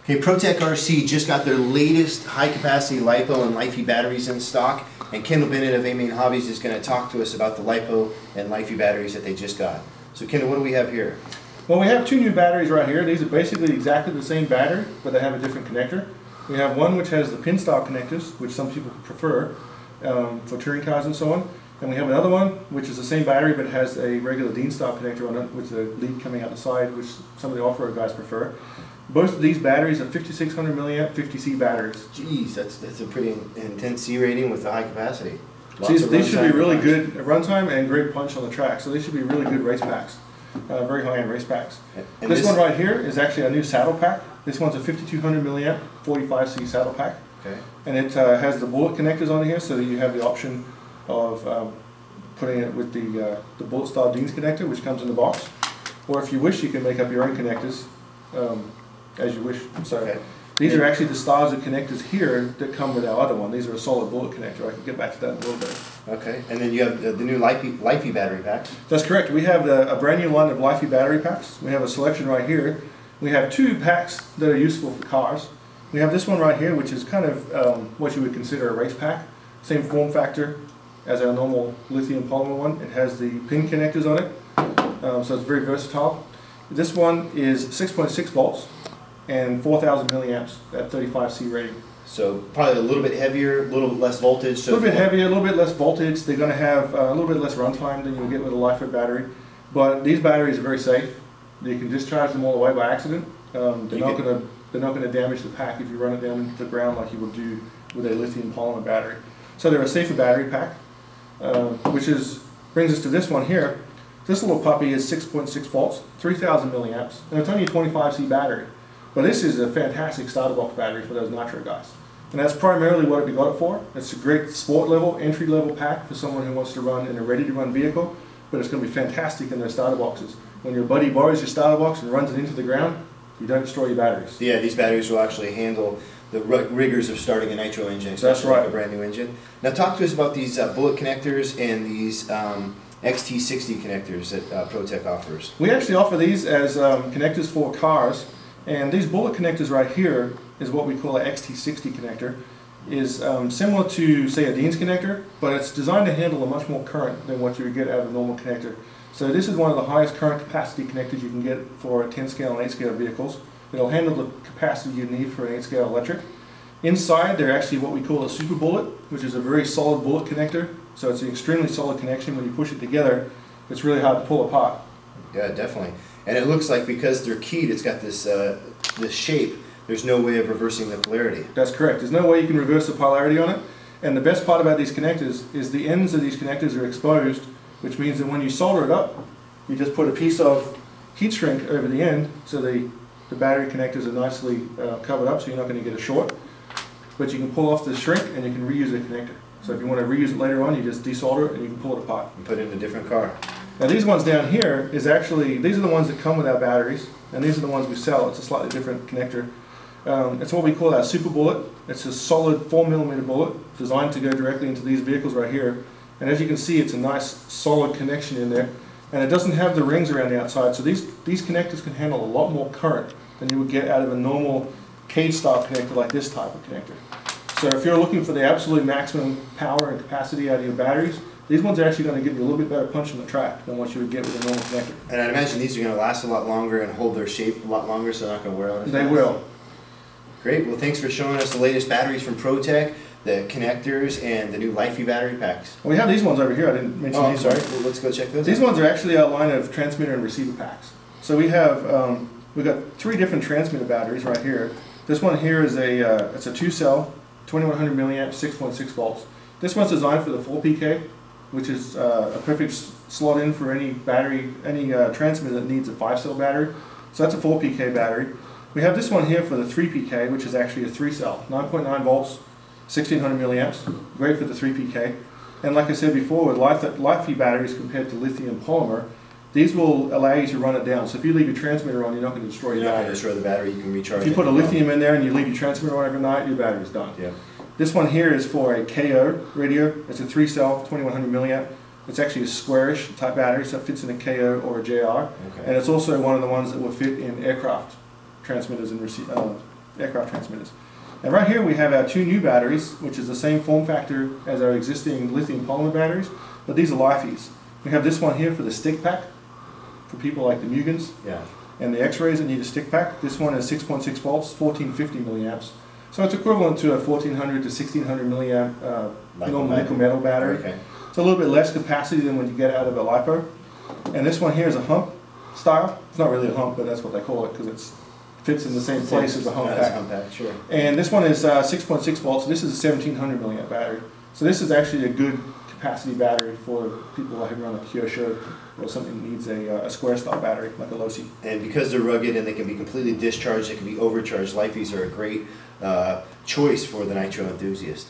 Okay, ProTech RC just got their latest high-capacity LiPo and LiFePO batteries in stock, and Kendall Bennett of Hobbies is going to talk to us about the LiPo and LiFePO batteries that they just got. So Kendall, what do we have here? Well, we have two new batteries right here. These are basically exactly the same battery, but they have a different connector. We have one which has the pin style connectors, which some people prefer for touring cars and so on. And we have another one which is the same battery but has a regular Dean style connector on it with the lead coming out the side, which some of the off-road guys prefer. Both of these batteries are 5600 milliamp 50C batteries. Jeez, that's a pretty intense C rating with the high capacity. These should be really good at runtime and great punch on the track. So these should be really good race packs, very high-end race packs. And this one right here is actually a new saddle pack. This one's a 5200 milliamp 45C saddle pack. Okay. And it has the bullet connectors on here, so that you have the option of putting it with the bullet style Dean's connector, which comes in the box. Or if you wish, you can make up your own connectors. As you wish. So okay. These are actually the styles of connectors here that come with our other one. These are a solid bullet connector. I can get back to that in a little bit. Okay, and then you have the new LiFePO battery packs. That's correct. We have a brand new line of LiFePO battery packs. We have a selection right here. We have two packs that are useful for cars. We have this one right here, which is kind of what you would consider a race pack. Same form factor as our normal lithium polymer one. It has the pin connectors on it, so it's very versatile. This one is 6.6 volts. And 4,000 milliamps at 35C rating. So probably a little bit heavier, a little less voltage. So a little bit heavier, a little bit less voltage. They're going to have a little bit less runtime than you'll get with a LiFePO battery. But these batteries are very safe. You can discharge them all the way by accident. They're not going to damage the pack if you run it down into the ground like you would do with a lithium polymer battery. So they're a safer battery pack, which brings us to this one here. This little puppy is 6.6 volts, 3,000 milliamps, and it's only a 25C battery. But this is a fantastic starter box battery for those nitro guys. And that's primarily what we got it for. It's a great sport level, entry level pack for someone who wants to run in a ready to run vehicle, but it's going to be fantastic in those starter boxes. When your buddy borrows your starter box and runs it into the ground, you don't destroy your batteries. Yeah, these batteries will actually handle the rigors of starting a nitro engine, that's right. Like a brand new engine. Now talk to us about these bullet connectors and these XT60 connectors that ProTech offers. We actually offer these as connectors for cars. And these bullet connectors right here is what we call an XT60 connector. Is similar to, say, a Dean's connector, but it's designed to handle a much more current than what you would get out of a normal connector. So this is one of the highest current capacity connectors you can get for 10 scale and 8 scale vehicles. It'll handle the capacity you need for an 8 scale electric. Inside they're actually what we call a super bullet, which is a very solid bullet connector. So it's an extremely solid connection. When you push it together, it's really hard to pull apart. Yeah, definitely. And it looks like because they're keyed, it's got this this shape. There's no way of reversing the polarity. That's correct. There's no way you can reverse the polarity on it. And the best part about these connectors is the ends of these connectors are exposed, which means that when you solder it up, you just put a piece of heat shrink over the end, so the battery connectors are nicely covered up, so you're not going to get a short. But you can pull off the shrink and you can reuse the connector. So if you want to reuse it later on, you just desolder it and you can pull it apart. And put it in a different car. Now these ones down here is actually, these are the ones that come with our batteries, and these are the ones we sell. It's a slightly different connector. It's what we call our super bullet. It's a solid 4mm bullet designed to go directly into these vehicles right here. And as you can see, it's a nice solid connection in there. And it doesn't have the rings around the outside, so these connectors can handle a lot more current than you would get out of a normal cage style connector like this type of connector. So if you're looking for the absolute maximum power and capacity out of your batteries, these ones are actually going to give you a little bit better punch on the track than what you would get with a normal connector. And I'd imagine these are going to last a lot longer and hold their shape a lot longer, so they're not going to wear out. They will. Great. Well, thanks for showing us the latest batteries from ProTech, the connectors, and the new LiFePO battery packs. Well, we have these ones over here. I didn't mention these. Sorry. Well, let's go check those These out. ones are actually a line of transmitter and receiver packs. So we have we've got 3 different transmitter batteries right here. This one here is it's a 2-cell, 2100 milliamp, 6.6 volts. This one's designed for the 4PK. Which is a perfect slot in for any battery, any transmitter that needs a 5-cell battery. So that's a 4PK battery. We have this one here for the 3PK, which is actually a 3-cell, 9.9 volts, 1600 milliamps, great for the 3PK. And like I said before, with LiFePO batteries compared to lithium polymer, these will allow you to run it down. So if you leave your transmitter on, you're not going to destroy your battery. You're not going to destroy the battery, you can recharge it. If you put a lithium in there and you leave your transmitter on every night, your battery's done. Yeah. This one here is for a KO radio. It's a 3-cell, 2100 milliamp. It's actually a squarish type battery, so it fits in a KO or a JR. Okay. And it's also one of the ones that will fit in aircraft transmitters and aircraft transmitters. And right here we have our two new batteries, which is the same form factor as our existing lithium polymer batteries, but these are LiFeys. We have this one here for the stick pack, for people like the Mugans and the X-rays that need a stick pack. This one is 6.6 volts, 1450 milliamps. So it's equivalent to a 1400 to 1600 milliamp nickel metal battery. Okay. It's a little bit less capacity than when you get out of a LiPo. And this one here is a hump style. It's not really a hump, but that's what they call it because it fits in the same place as the hump pack. Sure. And this one is 6.6 volts. This is a 1700 milliamp battery. So this is actually a good capacity battery for people who run a Kyosho or something that needs a square style battery like a Losi. And because they're rugged and they can be completely discharged, they can be overcharged, LiFeys are a great choice for the nitro enthusiast.